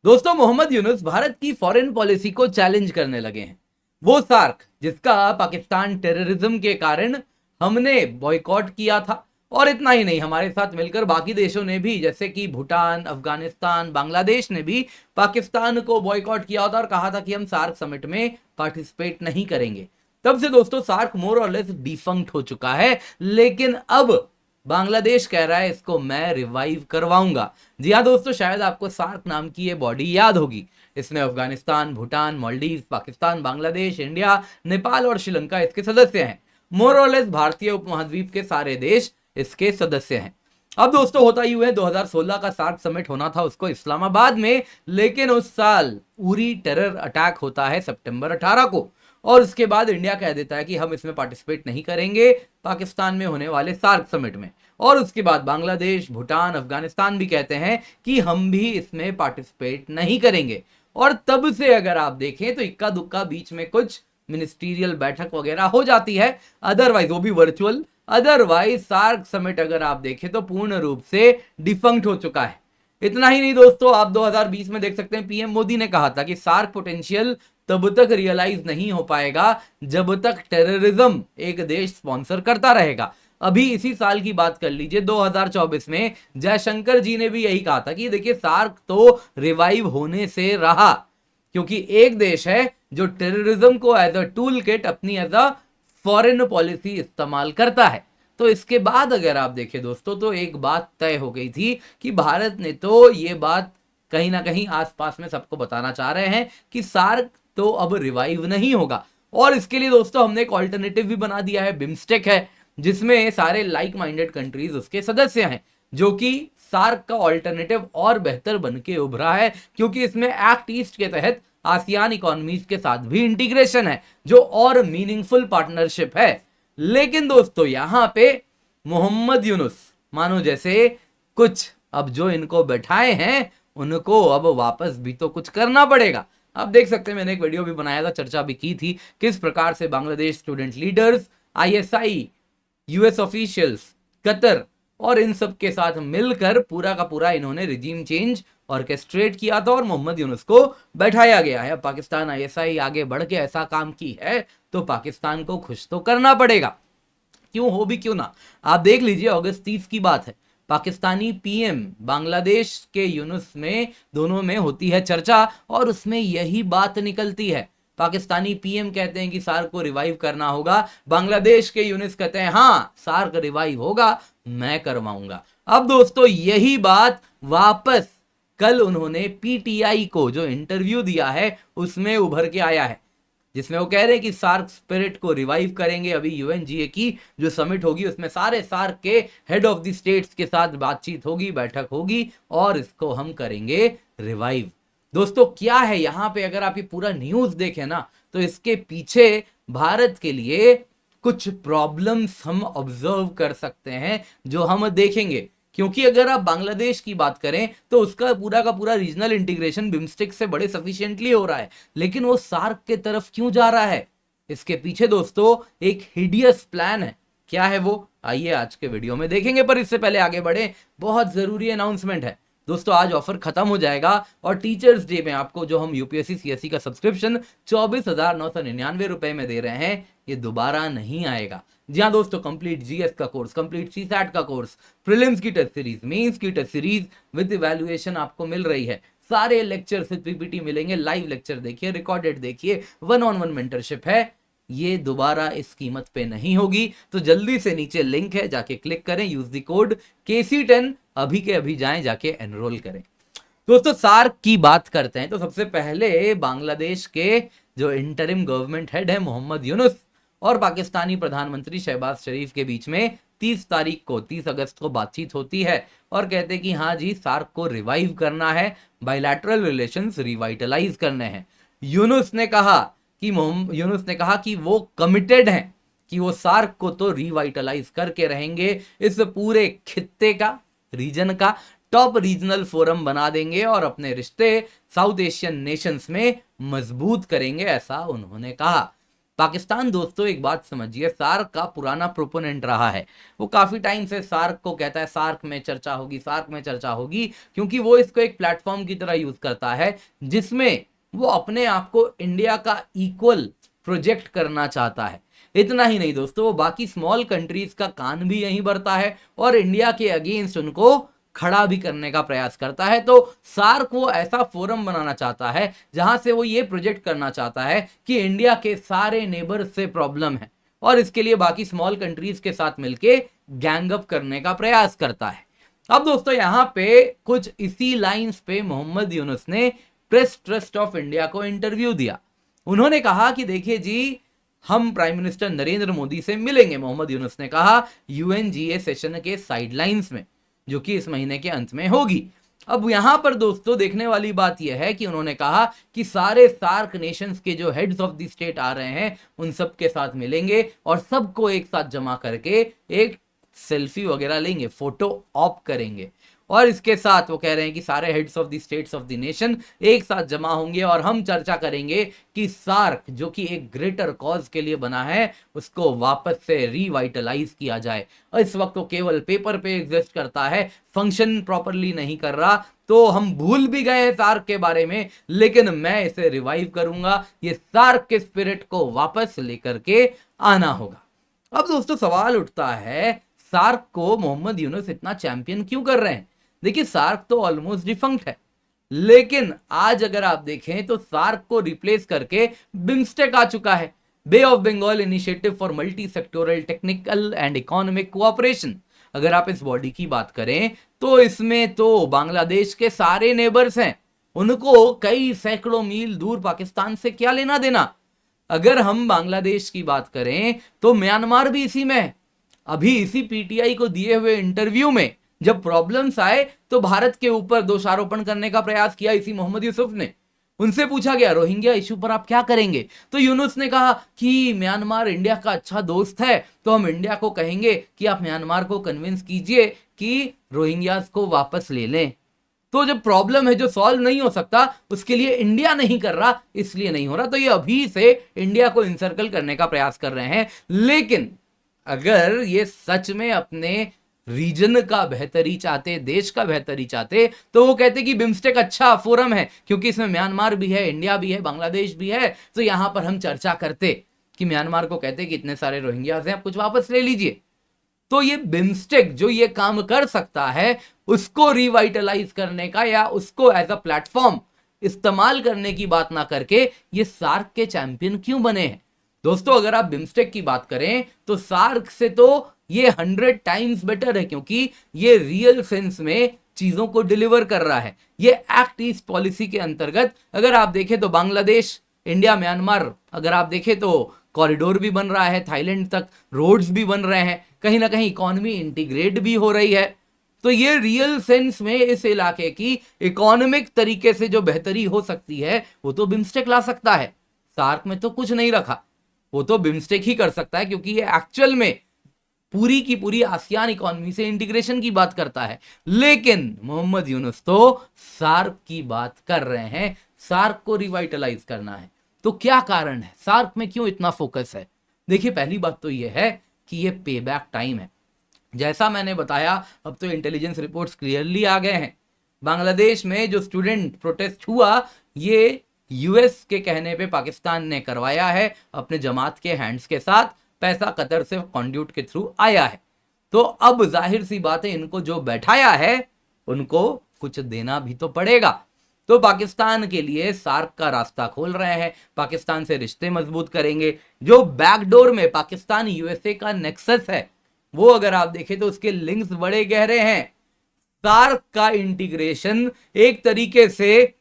दोस्तों, मोहम्मद यूनुस भारत की foreign policy को चैलेंज करने लगे हैं। वो सार्क जिसका पाकिस्तान टेररिज्म के कारण हमने बॉयकॉट किया था, और इतना ही नहीं, हमारे साथ मिलकर बाकी देशों ने भी, जैसे कि भूटान, अफगानिस्तान, बांग्लादेश ने भी पाकिस्तान को बॉयकॉट किया था और कहा था कि हम सार्क समिट में पार्टिसिपेट नहीं करेंगे। तब से दोस्तों सार्क मोर और लेस डिफंक्ट हो चुका है, लेकिन अब बांग्लादेश कह रहा है इसको मैं रिवाइव करवाऊंगा। जी हाँ दोस्तों, शायद आपको सार्क नाम की ये बॉडी याद होगी। इसमें अफगानिस्तान, भूटान, मालदीव, पाकिस्तान, बांग्लादेश, इंडिया, नेपाल और श्रीलंका इसके सदस्य हैं। मोर और लेस भारतीय उपमहाद्वीप के सारे देश इसके सदस्य हैं। अब दोस्तों होता ही हुआ है, 2016 का सार्क समिट होना था उसको इस्लामाबाद में, लेकिन उस साल उरी टेरर अटैक होता है सितंबर 18 को, और उसके बाद इंडिया कह देता है कि हम इसमें पार्टिसिपेट नहीं करेंगे पाकिस्तान में होने वाले सार्क समिट में। और उसके बाद बांग्लादेश, भूटान, अफगानिस्तान भी कहते हैं कि हम भी इसमें पार्टिसिपेट नहीं करेंगे। और तब से अगर आप देखें तो इक्का दुक्का बीच में कुछ मिनिस्टीरियल बैठक वगैरह हो जाती है, अदरवाइज वो भी वर्चुअल। अदरवाइज सार्क समिट अगर आप देखें तो पूर्ण रूप से डिफंक्ट हो चुका है। इतना ही नहीं दोस्तों, आप 2020 में देख सकते हैं पीएम मोदी ने कहा था कि सार्क पोटेंशियल तब तक रियलाइज नहीं हो पाएगा जब तक टेररिज्म एक देश स्पॉन्सर करता रहेगा। अभी इसी साल की बात कर लीजिए, 2024 में जयशंकर जी ने भी यही कहा था कि देखिए सार्क तो रिवाइव होने से रहा, क्योंकि एक देश है जो टेररिज्म को एज अ टूल किट अपनी एज अ फॉरेन पॉलिसी इस्तेमाल करता है। तो इसके बाद अगर आप देखें दोस्तों तो एक बात तय हो गई थी कि भारत ने तो ये बात कहीं ना कहीं आसपास में सबको बताना चाह रहे हैं कि सार्क तो अब रिवाइव नहीं होगा। और इसके लिए दोस्तों हमने एक ऑल्टरनेटिव भी बना दिया है, बिम्स्टेक है, जिसमें सारे लाइक माइंडेड कंट्रीज उसके सदस्य हैं, जो कि सार्क का ऑल्टरनेटिव और बेहतर बन के उभरा है, क्योंकि इसमें एक्ट ईस्ट के तहत आसियान इकोनॉमीज के साथ भी इंटीग्रेशन है, जो और मीनिंगफुल पार्टनरशिप है। लेकिन दोस्तों यहां पे मोहम्मद यूनुस मानो जैसे कुछ अब जो इनको बैठाए हैं उनको अब वापस भी तो कुछ करना पड़ेगा। आप देख सकते हैं, मैंने एक वीडियो भी बनाया था, चर्चा भी की थी किस प्रकार से Bangladesh student leaders, ISI, US officials, Qatar और इन सब के साथ मिलकर पूरा का पूरा इन्होंने रिजीम चेंज ऑर्केस्ट्रेट किया था और मोहम्मद यूनुस को बैठाया गया है। पाकिस्तान आईएसआई आगे बढ़ के ऐसा काम की है तो पाकिस्तान को खुश तो करना पड़ेगा, क्यों हो भी क्यों ना। आप देख लीजिए, अगस्त 30 की बात है, पाकिस्तानी पीएम बांग्लादेश के यूनुस में दोनों में होती है चर्चा, और उसमें यही बात निकलती है। पाकिस्तानी पीएम कहते हैं कि सार्क को रिवाइव करना होगा, बांग्लादेश के यूनुस कहते हैं हाँ सार्क रिवाइव होगा, मैं करवाऊंगा। अब दोस्तों यही बात वापस कल उन्होंने पीटीआई को जो इंटरव्यू दिया है उसमें उभर के आया है, जिसमें वो कह रहे हैं कि सार्क स्पिरिट को रिवाइव करेंगे। अभी यूएनजीए की जो समिट होगी उसमें सारे सार्क के हेड ऑफ द स्टेट्स के साथ बातचीत होगी, बैठक होगी, और इसको हम करेंगे रिवाइव। दोस्तों क्या है यहां पे, अगर आप ये पूरा न्यूज देखें ना तो इसके पीछे भारत के लिए कुछ प्रॉब्लम्स हम ऑब्जर्व कर सकते हैं जो हम देखेंगे। क्योंकि अगर आप बांग्लादेश की बात करें तो उसका पूरा का पूरा रीजनल इंटीग्रेशन बिम्स्टेक से बड़े सफिशिएंटली हो रहा है, लेकिन वो सार्क के तरफ क्यों जा रहा है? इसके पीछे दोस्तों एक हिडियस प्लान है। क्या है वो, आइए आज के वीडियो में देखेंगे। पर इससे पहले आगे बढ़े, बहुत जरूरी अनाउंसमेंट है दोस्तों, आज ऑफर खत्म हो जाएगा और टीचर्स डे में आपको जो हम यूपीएससी सीएससी का सब्सक्रिप्शन 24,999 रुपए में दे रहे हैं, ये दोबारा नहीं आएगा। जी हाँ दोस्तों, कंप्लीट जीएस का कोर्स, कंप्लीट सीसैट का कोर्स, प्रीलिम्स की टेस्ट सीरीज, मेंस की टेस्ट सीरीज विद इवैल्यूएशन आपको मिल रही है। सारे लेक्चर से पीपीटी मिलेंगे, लाइव लेक्चर देखिए, रिकॉर्डेड देखिए, 1-on-1 मेंटरशिप है। ये दोबारा इस कीमत पे नहीं होगी, तो जल्दी से नीचे लिंक है, जाके क्लिक करें, यूज द कोड KC10, अभी के अभी जाएं, जाके एनरोल करें। दोस्तों सार्क की बात करते हैं तो सबसे पहले बांग्लादेश के जो इंटरिम गवर्नमेंट हेड है मोहम्मद यूनुस और पाकिस्तानी प्रधानमंत्री शहबाज शरीफ के बीच में 30 अगस्त को बातचीत होती है और कहते हैं कि हाँ जी सार्क को रिवाइव करना है, बायलैटरल रिलेशंस रिवाइटलाइज करने हैं। यूनुस ने कहा कि वो कमिटेड हैं कि वो सार्क को तो रिवाइटलाइज करके रहेंगे, इस पूरे खित्ते का, रीजन का टॉप रीजनल फोरम बना देंगे और अपने रिश्ते साउथ एशियन नेशंस में मजबूत करेंगे, ऐसा उन्होंने कहा। पाकिस्तान दोस्तों एक बात समझिए, सार्क का पुराना प्रोपोनेंट रहा है। वो काफी टाइम से सार्क को कहता है सार्क में चर्चा होगी, सार्क में चर्चा होगी, क्योंकि वो इसको एक प्लेटफॉर्म की तरह यूज करता है जिसमें वो अपने आप को इंडिया का इक्वल प्रोजेक्ट करना चाहता है। इतना ही नहीं दोस्तों, वो बाकी स्मॉल कंट्रीज का कान भी यहीं भरता है और इंडिया के अगेंस्ट उनको खड़ा भी करने का प्रयास करता है। तो सार्क वो ऐसा फोरम बनाना चाहता है जहां से वो ये प्रोजेक्ट करना चाहता है कि इंडिया के सारे नेबर से प्रॉब्लम है और इसके लिए बाकी स्मॉल कंट्रीज के साथ मिलके गैंग अप करने का प्रयास करता है। अब दोस्तों यहां पे कुछ इसी लाइंस पे मोहम्मद यूनुस ने प्रेस ट्रस्ट ऑफ इंडिया को इंटरव्यू दिया। उन्होंने कहा कि देखिए जी, हम प्राइम मिनिस्टर नरेंद्र मोदी से मिलेंगे, मोहम्मद यूनुस ने कहा, यूएनजीए सेशन के साइडलाइंस में, जो कि इस महीने के अंत में होगी। अब यहां पर दोस्तों देखने वाली बात यह है कि उन्होंने कहा कि सारे सार्क नेशंस के जो हेड्स ऑफ द स्टेट आ रहे हैं उन सब के साथ मिलेंगे और सबको एक साथ जमा करके एक सेल्फी वगैरह लेंगे, फोटो ऑप करेंगे। और इसके साथ वो कह रहे हैं कि सारे heads of the states of the nation एक साथ जमा होंगे और हम चर्चा करेंगे कि सार्क जो कि एक ग्रेटर कॉज के लिए बना है उसको वापस से रिवाइटलाइज किया जाए। इस वक्त वो केवल पेपर पे एग्जिस्ट करता है, फंक्शन प्रॉपरली नहीं कर रहा, तो हम भूल भी गए हैं सार्क के बारे में, लेकिन मैं इसे रिवाइव करूंगा, ये सार्क के स्पिरिट को वापस लेकर के आना होगा। अब दोस्तों सवाल उठता है, सार्क को मोहम्मद यूनुस इतना चैंपियन क्यों कर रहे हैं? देखिए सार्क तो ऑलमोस्ट डिफंक्ट है, लेकिन आज अगर आप देखें तो सार्क को रिप्लेस करके बिम्स्टेक आ चुका है, bay of Bengal initiative for multi sectoral technical and economic cooperation. अगर आप इस बॉडी की बात करें तो इसमें तो बांग्लादेश के सारे नेबर्स हैं, उनको कई सैकड़ों मील दूर पाकिस्तान से क्या लेना देना। अगर हम बांग्लादेश की बात करें तो म्यांमार भी इसी में है। अभी इसी पीटीआई को दिए हुए इंटरव्यू में जब प्रॉब्लम्स आए तो भारत के ऊपर दोषारोपण करने का प्रयास किया इसी मोहम्मद यूसुफ ने। उनसे पूछा गया रोहिंग्या इशू पर आप क्या करेंगे, तो यूनुस ने कहा कि म्यांमार इंडिया का अच्छा दोस्त है, तो हम इंडिया को कहेंगे कि आप म्यांमार को कन्विंस कीजिए कि रोहिंग्यास को वापस ले लें। तो जब प्रॉब्लम है जो सॉल्व नहीं हो सकता उसके लिए इंडिया नहीं कर रहा, इसलिए नहीं हो रहा, तो ये अभी से इंडिया को इंसर्कल करने का प्रयास कर रहे हैं। लेकिन अगर ये सच में अपने रीजन का बेहतरी चाहते, देश का बेहतरी चाहते, तो वो कहते कि बिम्स्टेक अच्छा फोरम है क्योंकि इसमें म्यांमार भी है, इंडिया भी है, बांग्लादेश भी है, तो यहां पर हम चर्चा करते कि म्यांमार को कहते कि इतने सारे रोहिंग्यास हैं, आप कुछ वापस ले लीजिए। तो ये बिम्स्टेक जो ये काम कर सकता है उसको रिवाइटलाइज करने का या उसको एज अ प्लेटफॉर्म इस्तेमाल करने की बात ना करके ये सार्क के चैंपियन क्यों बने हैं? दोस्तों अगर आप बिम्स्टेक की बात करें तो सार्क से तो ये 100 टाइम्स बेटर है, क्योंकि ये रियल सेंस में चीजों को डिलीवर कर रहा है। ये एक्ट ईस्ट पॉलिसी के अंतर्गत अगर आप देखें तो बांग्लादेश, इंडिया, म्यांमार, अगर आप देखें तो कॉरिडोर भी बन रहा है, थाईलैंड तक रोड्स भी बन रहे हैं, कहीं ना कहीं इकोनॉमी इंटीग्रेट भी हो रही है। तो ये रियल सेंस में इस इलाके की इकोनॉमिक तरीके से जो बेहतरी हो सकती है वो तो बिम्स्टेक ला सकता है। सार्क में तो कुछ नहीं रखा, वो तो बिम्स्टेक ही कर सकता है, क्योंकि ये एक्चुअल में पूरी की पूरी आसियान इकोनॉमी से इंटीग्रेशन की बात करता है। लेकिन मोहम्मद यूनुस तो सार्क की बात कर रहे हैं, सार्क को रिवाइटलाइज करना है। तो क्या कारण है, सार्क में क्यों इतना फोकस है? देखिए पहली बात तो यह है कि ये पे बैक टाइम है। जैसा मैंने बताया अब तो इंटेलिजेंस रिपोर्ट्स क्लियरली आ गए हैं। बांग्लादेश में जो स्टूडेंट प्रोटेस्ट हुआ ये यूएस के कहने पे पाकिस्तान ने करवाया है अपने जमात के हैंड्स के साथ, पैसा कतर से कॉन्ड्यूट के थ्रू आया है। तो अब जाहिर सी बात है इनको जो बैठाया है उनको कुछ देना भी तो पड़ेगा। तो पाकिस्तान के लिए सार्क का रास्ता खोल रहे हैं, पाकिस्तान से रिश्ते मजबूत करेंगे। जो बैकडोर में पाकिस्तान यूएसए का नेक्सस है वो अगर आप देखें तो उसके लिंक्स बड़े गहरे हैं। सार्क का इंटीग्रेशन एक तरीके से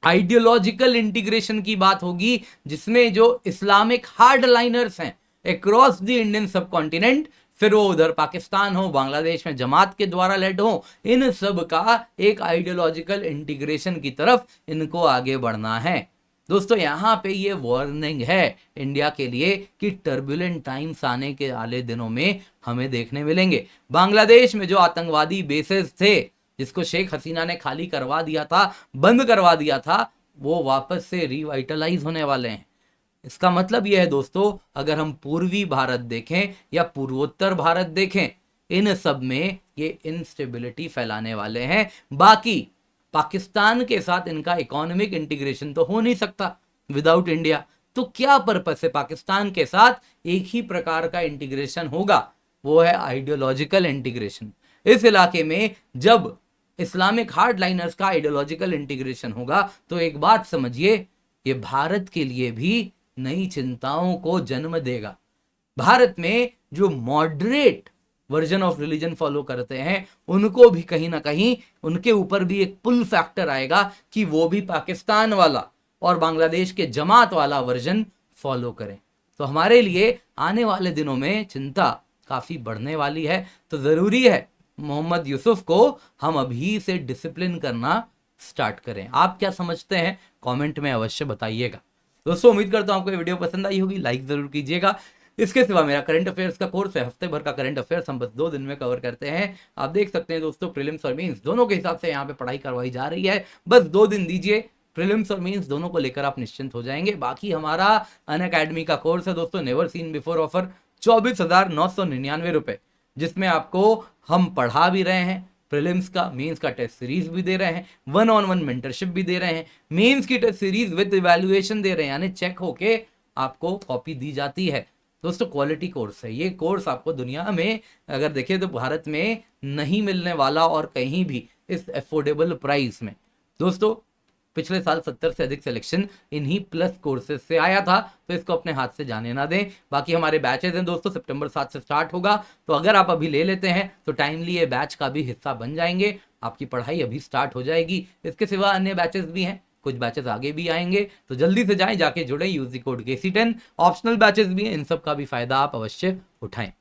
आइडियोलॉजिकल इंटीग्रेशन की बात होगी, जिसमें जो इस्लामिक हार्डलाइनर्स हैं अक्रॉस द इंडियन सब कॉन्टिनेंट, फिर वो उधर पाकिस्तान हो, बांग्लादेश में जमात के द्वारा लेड हो, इन सब का एक आइडियोलॉजिकल इंटीग्रेशन की तरफ इनको आगे बढ़ना है। दोस्तों यहां पे ये वार्निंग है इंडिया के लिए कि टर्बुलेंट टाइम्स आने के आले दिनों में हमें देखने मिलेंगे। बांग्लादेश में जो आतंकवादी बेसेस थे जिसको शेख हसीना ने खाली करवा दिया था, बंद करवा दिया था, वो वापस से रिवाइटलाइज होने वाले हैं। इसका मतलब यह है दोस्तों, अगर हम पूर्वी भारत देखें या पूर्वोत्तर भारत देखें, इन सब में ये इंस्टेबिलिटी फैलाने वाले हैं। बाकी पाकिस्तान के साथ इनका इकोनॉमिक इंटीग्रेशन तो हो नहीं सकता विदाउट इंडिया, तो क्या पर्पस है पाकिस्तान के साथ एक ही प्रकार का इंटीग्रेशन होगा, वो है आइडियोलॉजिकल इंटीग्रेशन। इस इलाके में जब इस्लामिक हार्डलाइनर्स का आइडियोलॉजिकल इंटीग्रेशन होगा तो एक बात समझिए, ये भारत के लिए भी नई चिंताओं को जन्म देगा। भारत में जो moderate version of religion follow करते हैं उनको भी कहीं ना कहीं उनके ऊपर भी एक पुल फैक्टर आएगा कि वो भी पाकिस्तान वाला और बांग्लादेश के जमात वाला वर्जन फॉलो करें। तो हमारे लिए आने वाले दिनों में चिंता काफी बढ़ने वाली है। तो जरूरी है मोहम्मद यूसुफ को हम अभी से डिसिप्लिन करना स्टार्ट करें। आप क्या समझते हैं कमेंट में अवश्य बताइएगा। दोस्तों उम्मीद करता हूं आपको ये वीडियो पसंद आई होगी, लाइक जरूर कीजिएगा। इसके सिवा मेरा करंट अफेयर्स का कोर्स है, हफ्ते भर का करंट अफेयर्स हम बस 2 दिन में कवर करते हैं। आप देख सकते हैं दोस्तों, प्रीलिम्स और मेंस दोनों के हिसाब से यहाँ पे पढ़ाई करवाई जा रही है। बस 2 दिन दीजिए, प्रीलिम्स और मेंस दोनों को लेकर आप निश्चिंत हो जाएंगे। बाकी हमारा अनअकैडमी का कोर्स है दोस्तों, नेवर सीन बिफोर ऑफर 24,999 रुपए, जिसमें आपको हम पढ़ा भी रहे हैं, प्रीलिम्स का मेंस का टेस्ट सीरीज भी दे रहे हैं, 1-on-1 मेंटरशिप भी दे रहे हैं, मेंस की टेस्ट सीरीज विद इवैल्यूएशन दे रहे हैं, यानी चेक होके आपको कॉपी दी जाती है। दोस्तों क्वालिटी कोर्स है ये, कोर्स आपको दुनिया में अगर देखें तो भारत में नहीं मिलने वाला और कहीं भी इस अफोर्डेबल प्राइस में। दोस्तों पिछले साल 70 से अधिक सिलेक्शन इन्हीं प्लस कोर्सेज से आया था, तो इसको अपने हाथ से जाने ना दें। बाकी हमारे बैचेज हैं दोस्तों, सितंबर 7 से स्टार्ट होगा, तो अगर आप अभी ले लेते हैं तो टाइमली ये बैच का भी हिस्सा बन जाएंगे, आपकी पढ़ाई अभी स्टार्ट हो जाएगी। इसके सिवा अन्य बैचेस भी हैं, कुछ बैचेस आगे भी आएंगे, तो जल्दी से जाएं, जाके जुड़े, use the code KC10। Optional batches भी हैं, इन सब का भी फायदा आप अवश्य उठाएं।